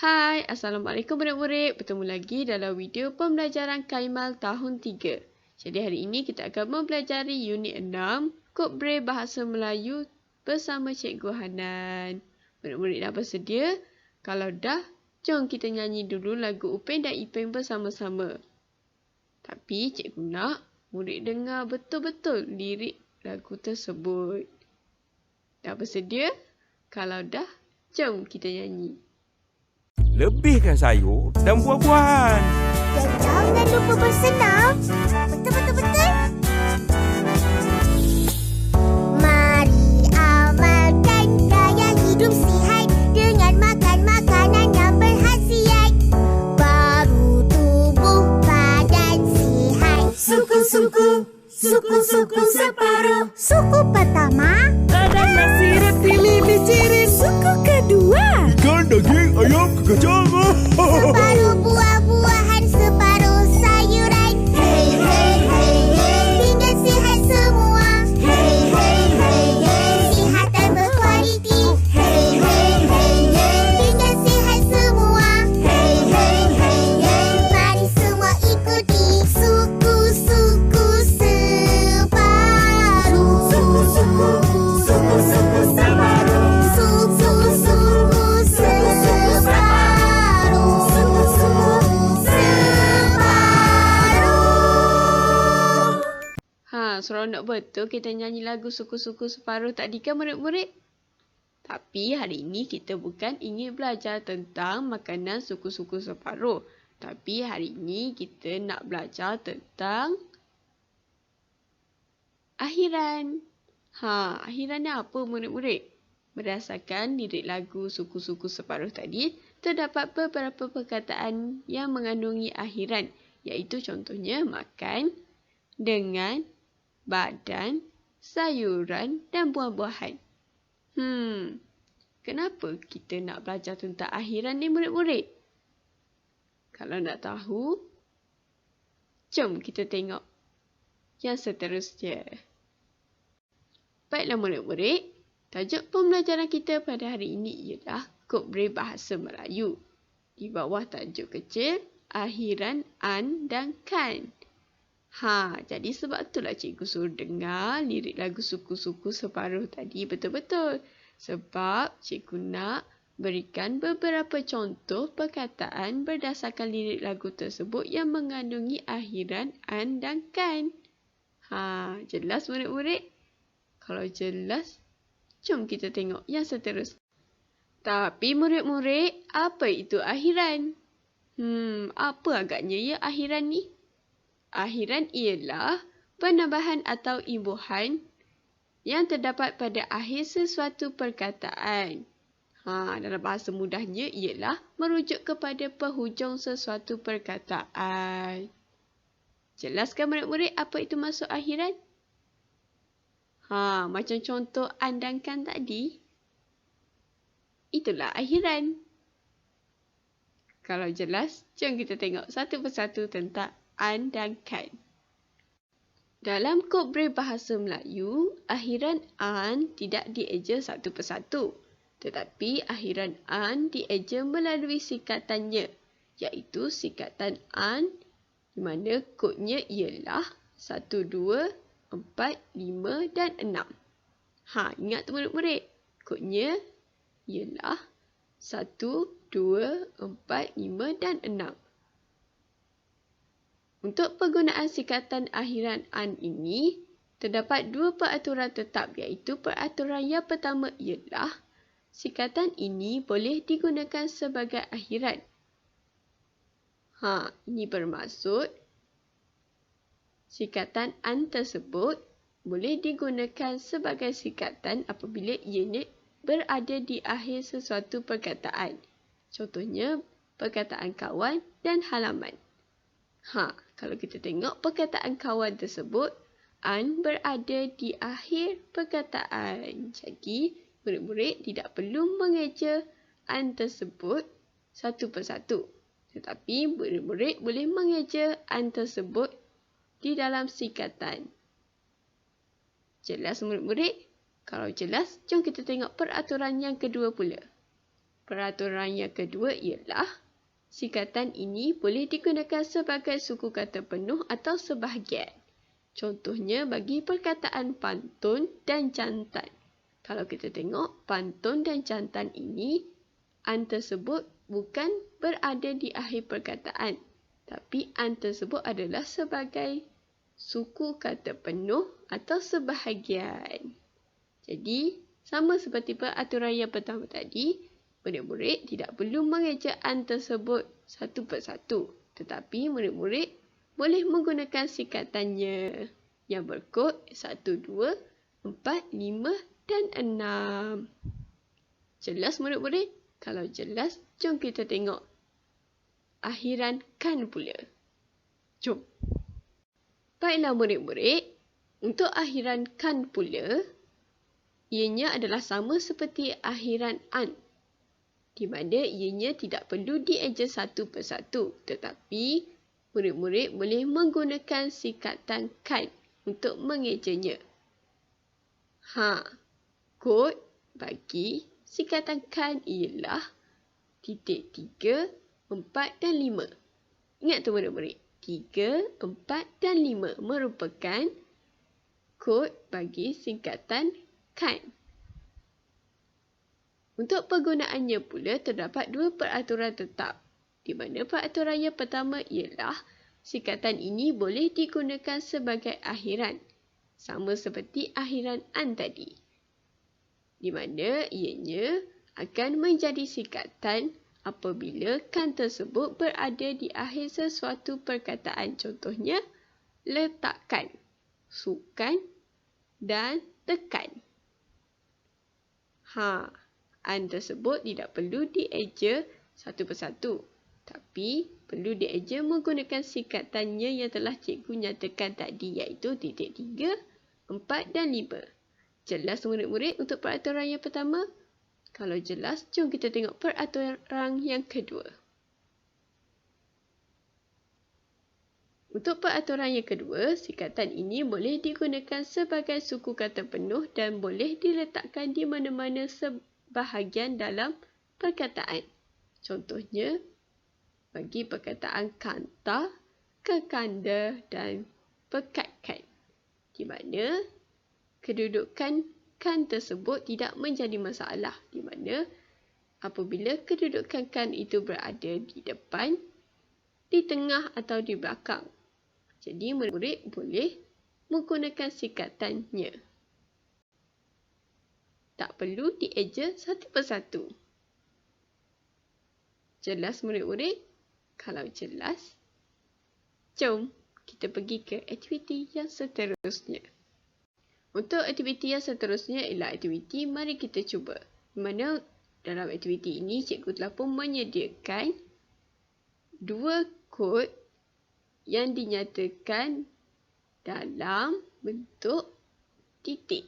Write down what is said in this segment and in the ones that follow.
Hai, Assalamualaikum murid-murid. Bertemu lagi dalam video pembelajaran Kaimal tahun 3. Jadi hari ini kita akan mempelajari unit 6, Kod Braille Bahasa Melayu bersama Cikgu Hanan. Murid-murid dah bersedia? Kalau dah, jom kita nyanyi dulu lagu Upin dan Ipin bersama-sama. Tapi cikgu nak murid dengar betul-betul lirik lagu tersebut. Dah bersedia? Kalau dah, jom kita nyanyi. Lebihkan sayur dan buah-buahan. Dan jangan lupa bersenam. Betul-betul-betul. Mari amalkan gaya hidup sihat dengan makan makanan yang berkhasiat. Baru tubuh badan sihat. Suku separuh. Suku pertama. Ada nasi roti mie cirin. Suku kedua. Ikan, daging, ayam, kacang. Separuh buah-buahan, separuh sayuran. Hey, hey, hey, hey. Hingga sihat semua. Hey, hey, hey, hey. Sihat dan berkualiti. Hey, hey, hey, hey. Hingga sihat semua. Hey, hey, hey, hey. Mari semua ikuti suku-suku separuh. Suku-suku separuh. Seronok betul kita nyanyi lagu suku-suku separuh tadi kan murid-murid? Tapi hari ini kita bukan ingin belajar tentang makanan suku-suku separuh. Tapi hari ini kita nak belajar tentang akhiran. Akhiran ni apa murid-murid? Berdasarkan lirik lagu suku-suku separuh tadi, terdapat beberapa perkataan yang mengandungi akhiran, iaitu contohnya makan, dengan, badan, sayuran dan buah-buahan. Kenapa kita nak belajar tentang akhiran ni murid-murid? Kalau nak tahu, jom kita tengok yang seterusnya. Baiklah murid-murid, tajuk pembelajaran kita pada hari ini ialah Kod Braille Bahasa Melayu. Di bawah tajuk kecil, akhiran an dan kan. Jadi sebab itulah cikgu suruh dengar lirik lagu suku-suku separuh tadi betul-betul. Sebab cikgu nak berikan beberapa contoh perkataan berdasarkan lirik lagu tersebut yang mengandungi akhiran an dan kan. Jelas murid-murid? Kalau jelas, jom kita tengok yang seterusnya. Tapi murid-murid, apa itu akhiran? Apa agaknya ya akhiran ni? Akhiran ialah penambahan atau imbuhan yang terdapat pada akhir sesuatu perkataan. Dalam bahasa mudahnya ialah merujuk kepada penghujung sesuatu perkataan. Jelaskan murid-murid apa itu maksud akhiran? Macam contoh an dan kan tadi. Itulah akhiran. Kalau jelas, jom kita tengok satu persatu tentang an dan kan. Dalam Kod Braille Bahasa Melayu, akhiran an tidak dieja satu persatu. Tetapi akhiran an dieja melalui sikatannya, iaitu sikatan an di mana kodnya ialah 1, 2, 4, 5 dan 6. Ingat tu murid-murid? Kodnya ialah 1, 2, 4, 5 dan 6. Untuk penggunaan sikatan akhiran an ini, terdapat dua peraturan tetap, iaitu peraturan yang pertama ialah sikatan ini boleh digunakan sebagai akhiran. Ini bermaksud sikatan an tersebut boleh digunakan sebagai sikatan apabila ianya berada di akhir sesuatu perkataan. Contohnya, perkataan kawan dan halaman. Kalau kita tengok perkataan kawan tersebut, an berada di akhir perkataan. Jadi, murid-murid tidak perlu mengeja an tersebut satu persatu. Tetapi, murid-murid boleh mengeja an tersebut di dalam sikatan. Jelas murid-murid? Kalau jelas, jom kita tengok peraturan yang kedua pula. peraturan yang kedua ialah sikatan ini boleh digunakan sebagai suku kata penuh atau sebahagian. Contohnya bagi perkataan pantun dan jantan. Kalau kita tengok pantun dan jantan ini, an tersebut bukan berada di akhir perkataan. Tapi an tersebut adalah sebagai suku kata penuh atau sebahagian. Jadi, sama seperti peraturan yang pertama tadi, murid-murid tidak perlu mengeja an tersebut satu persatu. Tetapi murid-murid boleh menggunakan sikatannya yang berkod 1, 2, 4, 5 dan 6. Jelas murid-murid? Kalau jelas, jom kita tengok akhiran kan pula. Jom. Baiklah murid-murid, untuk akhiran kan pula, ianya adalah sama seperti akhiran an, di mana ianya tidak perlu dieja satu persatu, tetapi murid-murid boleh menggunakan sikatan kan untuk mengejanya. Kod bagi sikatan kan ialah titik 3, 4 dan 5. Ingat tu murid-murid, 3, 4 dan 5 merupakan kod bagi singkatan kan. Untuk penggunaannya pula terdapat dua peraturan tetap, di mana peraturan yang pertama ialah sikatan ini boleh digunakan sebagai akhiran, sama seperti akhiran an tadi, di mana ianya akan menjadi sikatan apabila kan tersebut berada di akhir sesuatu perkataan. Contohnya, letakkan, sukan dan tekan. An tersebut tidak perlu dieja satu persatu, tapi perlu dieja menggunakan sikatannya yang telah cikgu nyatakan tadi, iaitu titik 3, 4 dan 5. Jelas murid-murid untuk peraturan yang pertama? Kalau jelas, jom kita tengok peraturan yang kedua. Untuk peraturan yang kedua, sikatan ini boleh digunakan sebagai suku kata penuh dan boleh diletakkan di mana-mana sebahagian dalam perkataan. Contohnya, bagi perkataan kanta, kekanda dan pekatkan, di mana kedudukan kan tersebut tidak menjadi masalah, di mana apabila kedudukan kan itu berada di depan, di tengah atau di belakang. Jadi murid-murid boleh menggunakan sikatannya. Tak perlu dieja satu persatu. Jelas murid-murid? Kalau jelas, jom kita pergi ke aktiviti yang seterusnya. Untuk aktiviti yang seterusnya ialah aktiviti mari kita cuba. Di mana dalam aktiviti ini cikgu telah pun menyediakan dua kod yang dinyatakan dalam bentuk titik,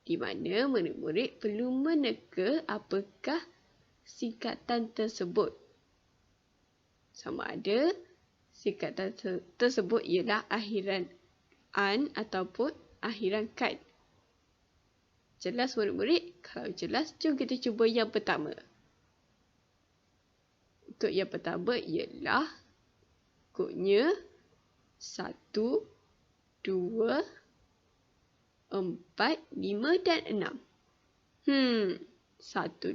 di mana murid-murid perlu meneka apakah singkatan tersebut. Sama ada singkatan tersebut ialah akhiran an ataupun akhiran kan. Jelas murid-murid? Kalau jelas, jom kita cuba yang pertama. Untuk yang pertama ialah kodnya 1, 2, 4, 5 dan 6. 1,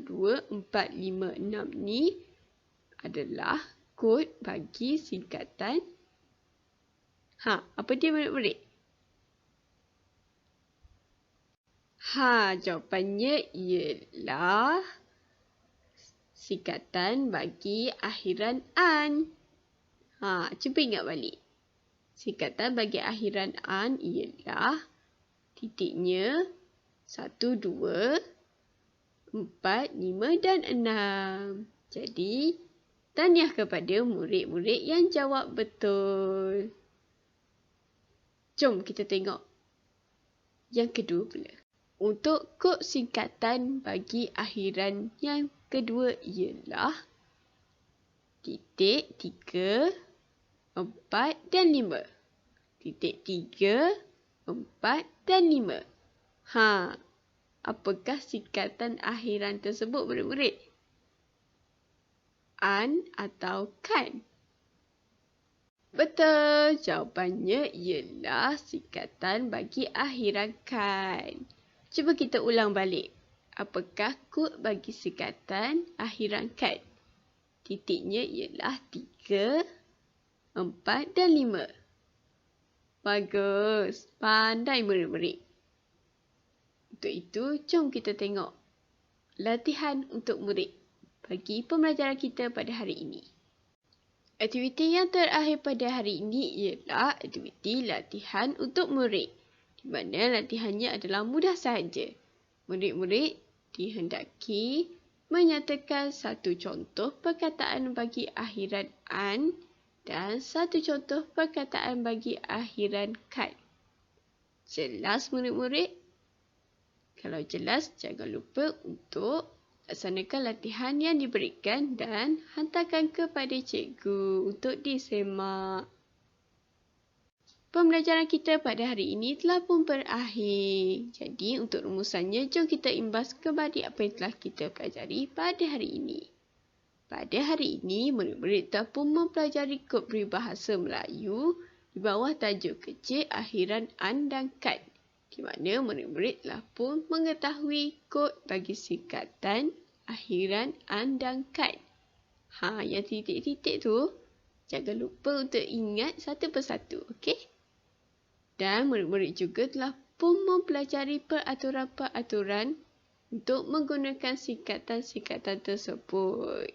2, 4, 5, 6 ni adalah kod bagi singkatan. Apa dia murid-murid? Jawapannya ialah singkatan bagi akhiran an. Cuba ingat balik. Singkatan bagi akhiran an ialah titiknya 1, 2, 4, 5 dan 6. Jadi, tahniah kepada murid-murid yang jawab betul. Jom kita tengok yang kedua pula. Untuk kod singkatan bagi akhiran yang kedua ialah titik 3, 4 dan 5. Titik 3, 4 dan 5. Apakah singkatan akhiran tersebut murid-murid? an atau kan? Betul, jawapannya ialah singkatan bagi akhiran kan. Cuba kita ulang balik. Apakah kod bagi singkatan akhiran kan? Titiknya ialah 3, 4 dan 5. Bagus, pandai murid-murid. Untuk itu, jom kita tengok latihan untuk murid bagi pembelajaran kita pada hari ini. Aktiviti yang terakhir pada hari ini ialah aktiviti latihan untuk murid, di mana latihannya adalah mudah sahaja. Murid-murid dihendaki menyatakan satu contoh perkataan bagi akhiran an dan satu contoh perkataan bagi akhiran kan. Jelas murid-murid? Kalau jelas, jangan lupa untuk laksanakan latihan yang diberikan dan hantarkan kepada cikgu untuk disemak. Pembelajaran kita pada hari ini telah pun berakhir. Jadi untuk rumusannya, jom kita imbas kembali apa yang telah kita pelajari pada hari ini. Pada hari ini, murid-murid telah pun mempelajari kod peribahasa Melayu di bawah tajuk kecil akhiran an dan kan, di mana murid-murid telah pun mengetahui kod bagi singkatan akhiran an dan kan. Yang titik-titik tu, jangan lupa untuk ingat satu persatu, okey? Dan murid-murid juga telah pun mempelajari peraturan-peraturan untuk menggunakan singkatan-singkatan tersebut.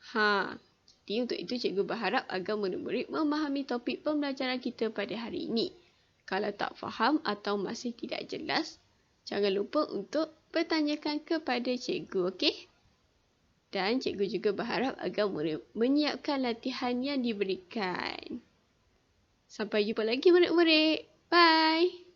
Jadi untuk itu cikgu berharap agar murid-murid memahami topik pembelajaran kita pada hari ini. Kalau tak faham atau masih tidak jelas, jangan lupa untuk bertanyakan kepada cikgu, okey? Dan cikgu juga berharap agar murid menyiapkan latihan yang diberikan. Sampai jumpa lagi murid-murid. Bye!